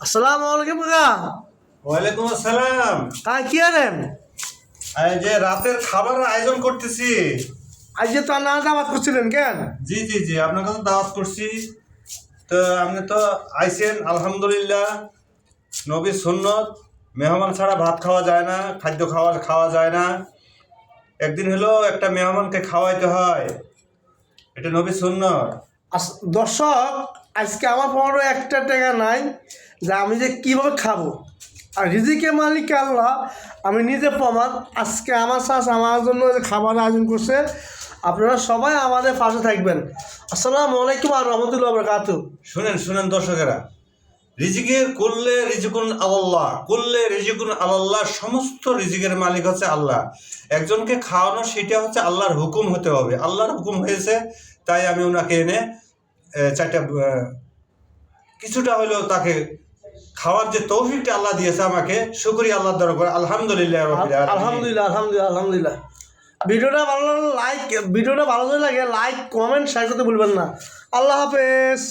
আসসালামু আলাইকুম কাকা। ওয়ালাইকুম আসসালাম। কাকা কি আনেন? এই যে রাতের খাবারের আয়োজন করতেছি। আজ যে তো না দাওয়াত করছিলেন কেন? জি জি জি, আপনার কাছে দাওয়াত করছি। তো আপনি তো আইছেন, আলহামদুলিল্লাহ। নবীর সুন্নত, মেহমান ছাড়া ভাত খাওয়া যায় না, খাদ্য খাওয়া যায় না। একদিন হলো একটা মেহমানকে খাওয়াইতে হয়, এটা নবীর সুন্নত। দর্শক, আজকে আমার পনেরো একটা টাকা নাই যে আমি যে কীভাবে খাবো। আর রিজিকের মালিক আল্লাহ, আমি নিজে প্রমাণ। আজকে আমার শাস আমার জন্য যে খাবার আয়োজন করছে, আপনারা সবাই আমাদের পাশে থাকবেন। আসসালামু আলাইকুম আর রহমতুল্লাহ বরকাতুহু। শুনেন শুনেন দর্শকেরা, রিজিকের করলে রিজিকুন আল্লাহ, করলে রিজিকুন আল্লাহ। সমস্ত রিজিকের মালিক হচ্ছে আল্লাহ। একজনকে খাওয়ানো সেটা হচ্ছে আল্লাহর হুকুম হতে হবে, আল্লাহর হুকুম হয়েছে। তাই আমি ওনাকে এনে চারটা কিছুটা হলেও তাকে খাওয়ার যে তৌফিকটা আল্লাহ দিয়েছে আমাকে, শুকরিয়া আল্লাহর দরবারে, আলহামদুলিল্লাহ রাব্বিল আলামিন। আলহামদুলিল্লাহ আলহামদুলিল্লাহ আলহামদুলিল্লাহ। ভিডিওটা ভালো লাগে লাইক, ভিডিওটা ভালো লাগে লাইক কমেন্ট শেয়ার করতে ভুলবেন না। আল্লাহ হাফেজ।